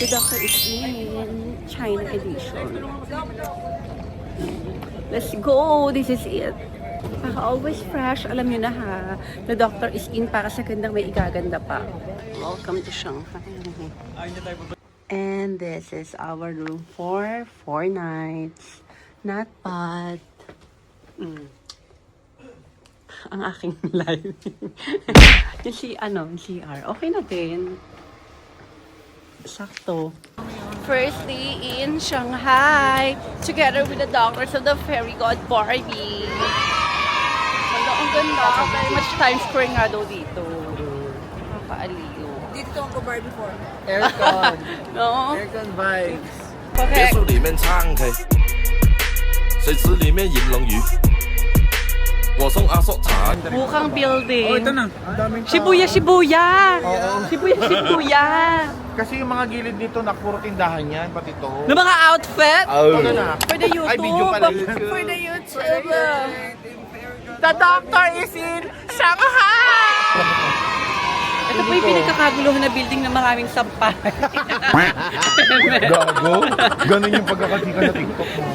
The doctor is in China edition. Let's go! This is it. Always fresh. Alam nyo na ha. The doctor is in para sa gandang may igaganda pa. Welcome to Shanghai. And this is our room for 4 nights. Not bad. Ang aking live. yung CR. Okay na din. Sakto. First day in Shanghai. Together with the doctors of the Fairy God Barbie. Ang ganda. Very much Times Square nga daw dito. Nakakaaliw. Dito ako Barbie for. Aircon. No? Aircon vibes. ，OK。别墅里面唱 K，水池里面饮龙鱼。我送阿索茶。 Bukang building. Oh, ito na. Ang daming tao. Shibuya, Shibuya! Oo. Shibuya, Shibuya! Kasi yung mga gilid dito na puro tindahan yan, pati ito. Ng mga outfit? Ano na? For the YouTube. Ay, video pala yun. For the YouTube. The doctor is in Shanghai! Ito po yung pinagkakaguluhan na building na maraming sampay. Gago? Ganun yung pagkakasika na TikTok mo.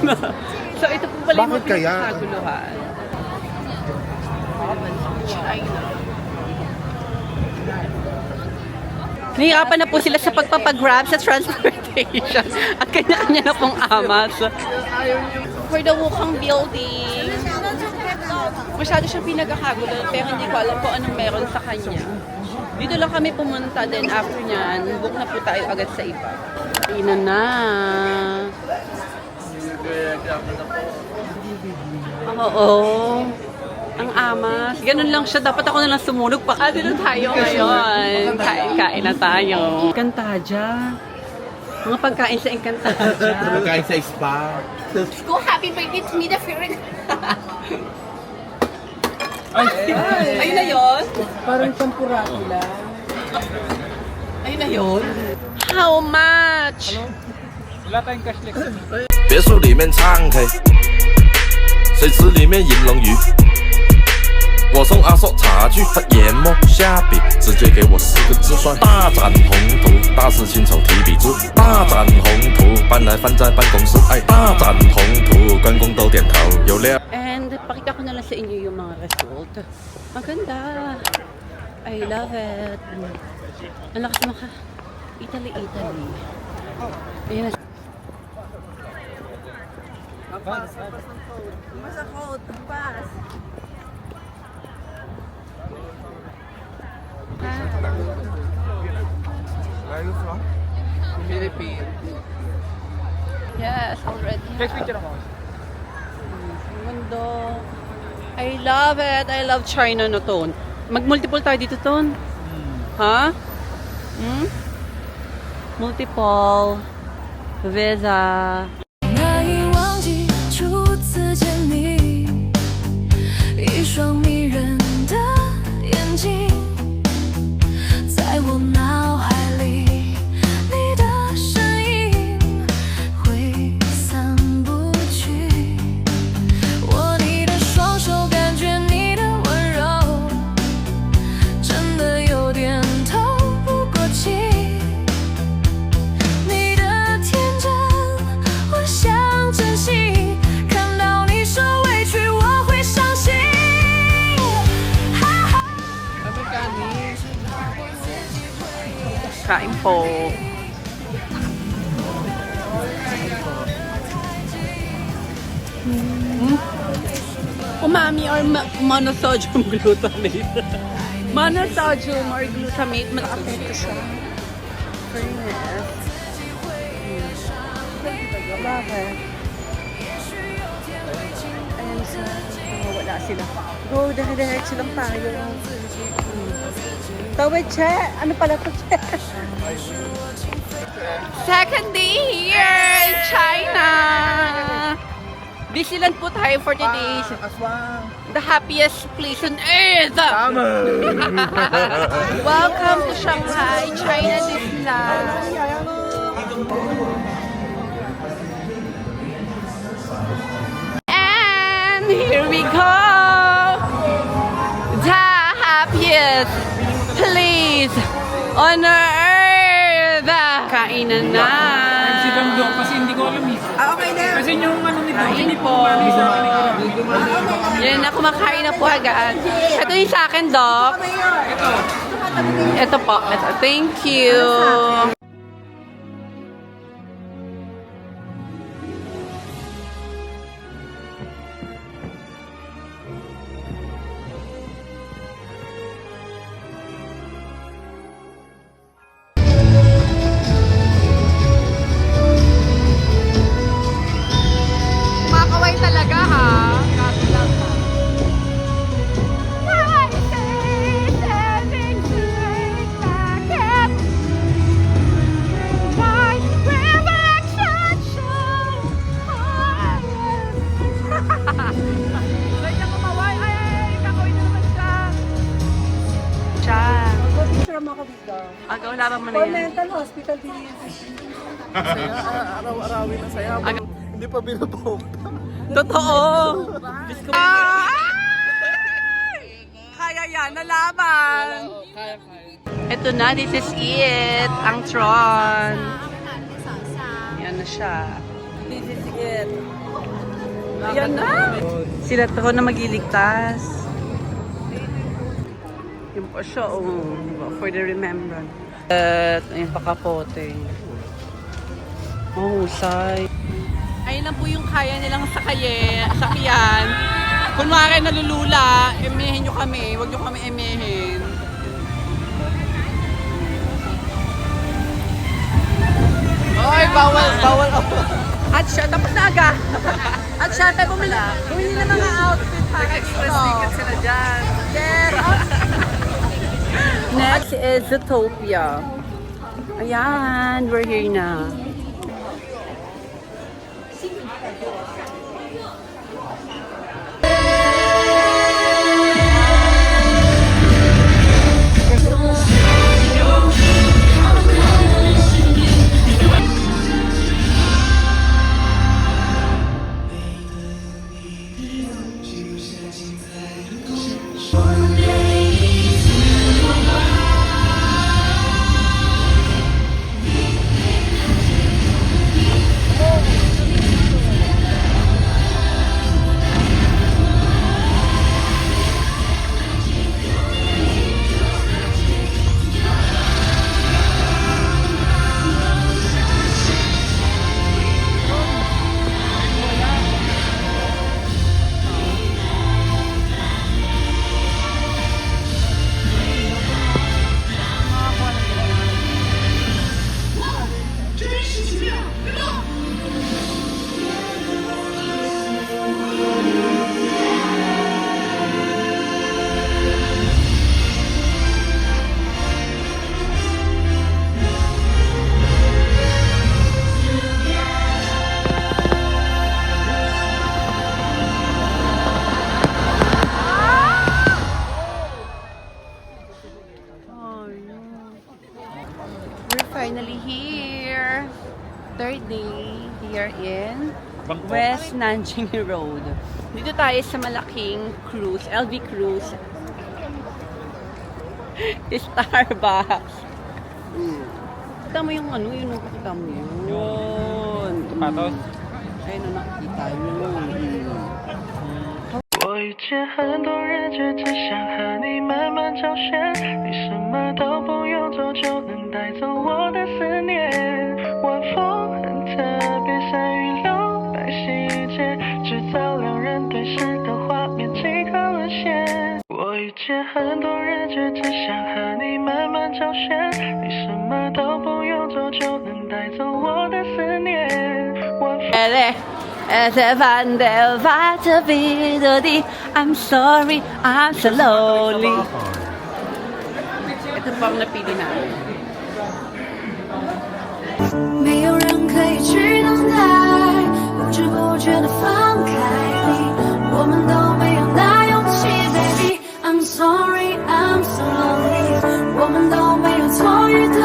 So ito po pala yung Bakit kaya? pinagkakaguluhan. China. Nahihirapan na po sila sa pagpapagrab sa transportation at kanya-kanya na pong amas. For the Wukang building, masyado siyang pinagkakagulo pero hindi ko alam kung anong meron sa kanya. Dito lang kami pumunta din after nyan, book na po tayo agad sa iba. Ina na. Oo. Ang amas. Ganun lang siya. Dapat ako na lang sumunog pa. Dito tayo ngayon. Kain na tayo. Encantadia. Mga pagkain sa Encantadia. Pagkain sa spa. Go happy birthday to me, the Fairy. Ayun na yun? Parang sampurati lang. Ayun na yun? How much? Wala tayong cashless. 别墅里面唱 K，水池里面饮龙鱼。我送阿索茶具和研磨下笔，直接给我4个字算大展宏图。大事亲手提笔字，大展宏图，搬来放在办公室，哎，大展宏图，员工都点头，有料。 And pakita ko na lang sa inyo yung mga result. Ang ganda. I love it. Ang lakas maka Italy. Ayan na. Masa coat, pass. Where are you from? Philippines. Yes, already. Next picture ako. Ang ganda. I love it. I love China na to. Mag-multiple tayo dito, Ton. Ha? Multiple. Visa. 难以忘记初次见你，一双迷人的眼睛，在我脑海里，你的身影挥散不去。握你的双手，感觉你的温柔，真的有点透不过气。 你的天真，我想珍惜。看到你受委屈，我会伤心。Kain po. Umami or monosodium glutamate. Monosodium or glutamate, malapit siya. Fairness. Bakit? Ayan sa wala sila. Go, dire-diretso lang tayo. Tawid, Che. Ano pala to, Che? Second day here in China. Disneyland po tayo for today. Aswang. The happiest place on earth. Tama. Welcome to Shanghai, China Disneyland. And here we go. The happiest place on earth. Kainan na. Si Dongdong kasi hindi ko alam eh. Okay na. Kasi yung ano ni Dong, Kain hindi po. po mali sa akin. Yan na, kumakain na po agad. Ito yung sa akin, Doc. Ito po. Ito. Thank you. Kumakaway talaga, ha? Grabe lang, ha? Picture mo ako dito. Agaw, laban mo na For yan. mental hospital din. Araw-arawin na saya. Hindi pa binubuo. Totoo. Kaya yan, nalaban. Ito na, this is it. Ang Tron. Yan na siya. This is it. Yan na. Sila Tron na magliligtas. Yung pa siya, for the remembrance. At ayun pa kapote. Mahusay. Ayun lang po yung kaya nilang sakyan. Kunwari nalulula, emehin nyo kami. Huwag nyo kami emehin. Oy, bawal ako. At siya, tapos na aga. At siya, tayo bumili ng mga outfit para express ticket sila dyan. Yes. Next is Zootopia. Ayan, we're here na. We're finally here. Third day here in West Nanjing Road. Dito tayo sa malaking cruise, LV Cruise. Starbucks. Kita mo yung ano, yun ang nakita mo yun. Sapatos? Ayun ang nakikita yun. 我遇见很多人，却只想和你慢慢周旋。你什么都不用做，就能带走我的思念。晚风很特别，善于留白细节，制造两人对视的画面，即刻沦陷。我遇见很多人，却只想和你慢慢周旋。你什么都不用做，就能带走我的思念。晚风。 I'm sorry, I'm so lonely. Ito po ang napili namin. 没有人可以去等待，不知不觉的放开你，我们都没有那勇气 ，baby。I'm sorry, I'm so lonely， 我们都没有错与对，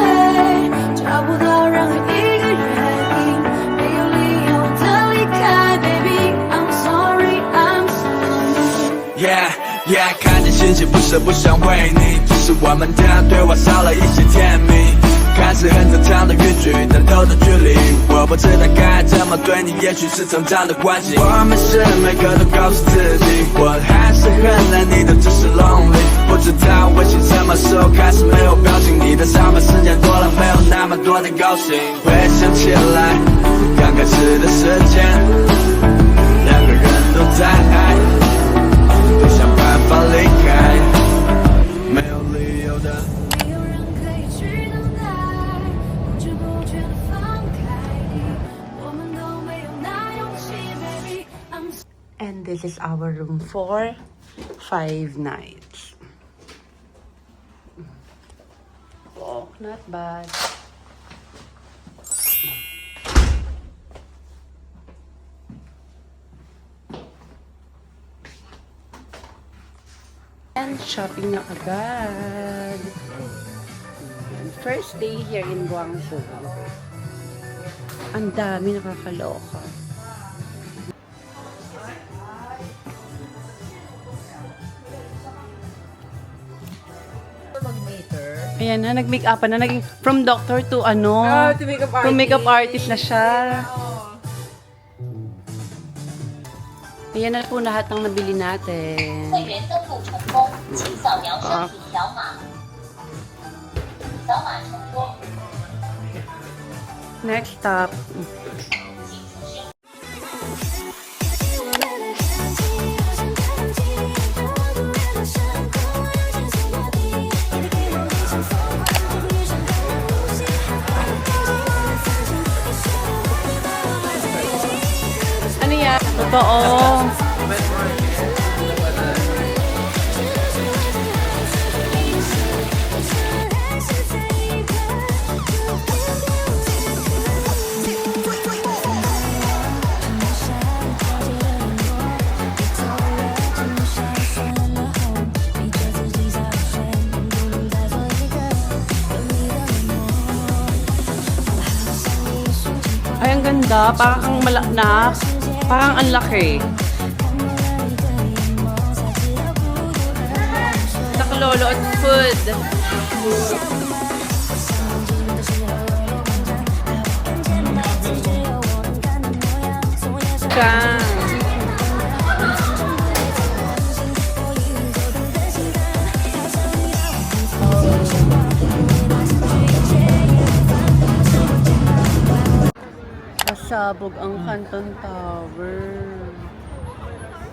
找不到任何一个原因，没有理由的离开 ，baby。I'm sorry, I'm so lonely。 Yeah, yeah， 看见星星不舍不想为你，只是我们的对话少了一些甜蜜。看看似很正常的语句，但透着距离。我不知道该怎么对你，也许是成长的关系。我们是每个都告诉自己，我还是很懒，你的只是 lonely。不知道微信什么时候开始没有表情，你的上班时间多了，没有那么多的高兴。回想起来，刚开始的时间，两个人都在爱，都想办法离开，没有理由的。没有人可以去等待，不知不觉的放开，我们都没有那勇气 ，baby。I'm And this is our room for 5 nights. Oh, not bad. And shopping na agad. First day here in Guangzhou. Ang dami, nakakaloka. Ayan na, nag-make-up na. Naging from doctor to ano? To makeup artist. From makeup artist na siya. Ayan na po lahat ng nabili natin. 会员登录成功，请扫描商品条码。扫码成功。 Next stop. Ano yan? Totoo. Ay, ang ganda. Parang ang malaknak. Parang ang laki. Nakalolo at food. Chang. Pasabog ang Canton Tower.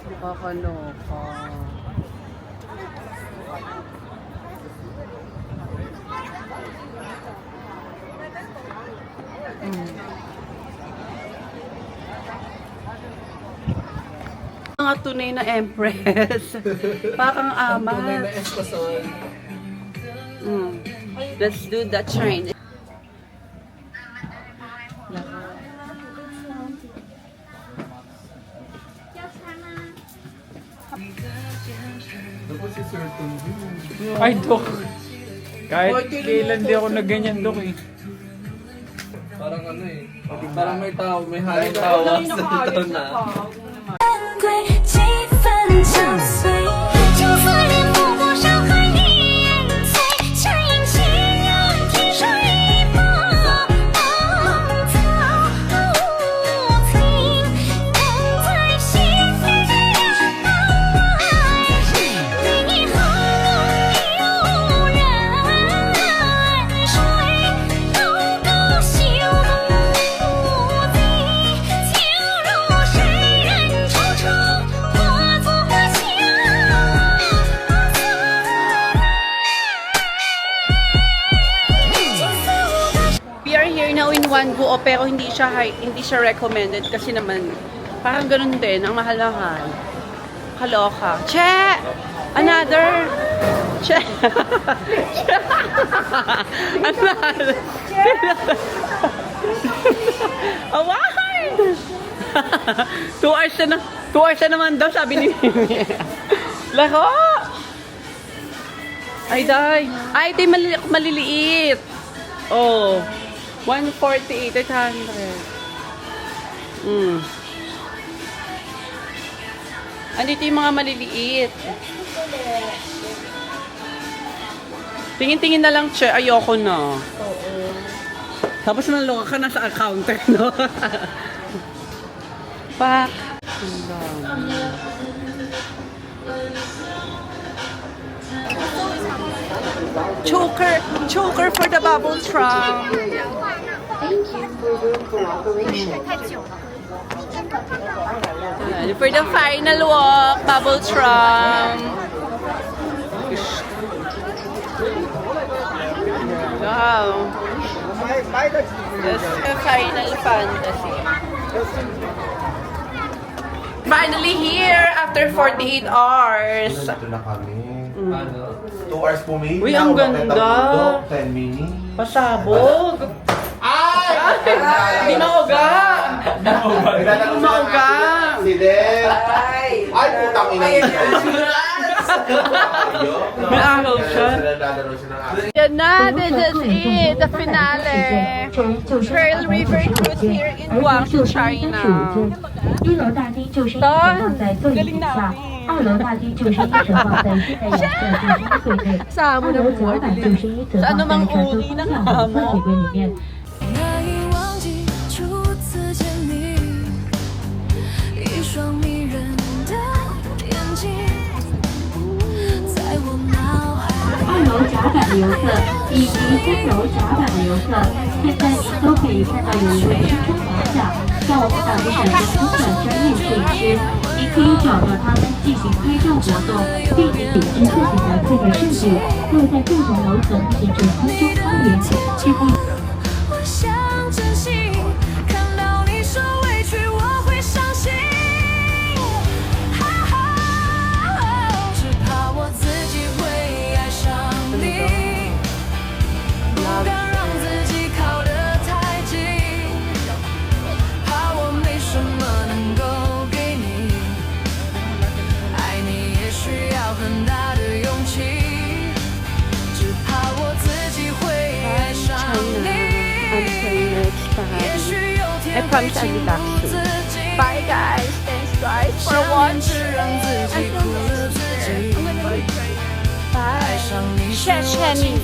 Nakakaloka. Mga tunay na empress. Parang ama. Tunay na espasol. Let's do the train. Ay, Dok. Kahit kailan di ako na ganyan, Dok eh. Parang ano eh. Parang may tao, may halong tawa sa tao na. 归，气氛相随，就算连不过伤害一眼碎，只因情人天生一把刀，草无情，等在心底的爱，对你好有人水，都够心无敌，情如水人愁愁，化作花香。We are here now in Wangu, pero hindi siya recommended kasi naman parang ganun din, ang mahal-mahal. Kaloka. Che! Another! Che! Che! Another! Award! 2 hours na 2 hours na naman daw, sabi ni Mimi. Lako! Ay, day. Ay, ito yung maliliit. Oh. 148, 800. Andito yung mga maliliit. Tingin-tingin na lang, che. Ayoko na. Tapos naloka ka na sa counter, no? Pak. Choker for the bubble trap. For the final walk, bubble trap. Wow. That's a Final Fantasy. Finally here after 48 hours. Ito na kami. Ano? 2 hours pumili. Uy, ang ganda. 10 minutes. Pasabog. Ay! Di mauga. Mauga. Si Del. Ay, putang ina. May araw siya. Naglalaro siya ng araw. Yan na, this is it, the finale. Pearl River Cruise here in Guangzhou, China. 一楼大厅救生衣放在座椅底下，2楼大厅救生衣盛放在现代亚瑟救生衣柜内，2楼甲板救生衣则放在传说宗教的侧铁柜里面。 难以忘记初次见你，一双迷人的眼睛，在我脑海2楼甲板的游客以及3楼甲板的游客，现在您都可以看到有一位身穿马甲，向我们打着闪着光的专业摄影师，您可以找到他们进行拍照活动，并且点击自己的配合设计，落在不同楼层形成空中花园，去不。 我想珍惜，看到你受委屈，我会伤心。只怕我自己会爱上你，不敢让自己靠得太近，怕我没什么能够给你。爱你也需要很大的勇气，只怕我自己会爱上你。 I promise I'll be back soon. Bye guys. Thanks guys for watching. Bye. 谢谢你。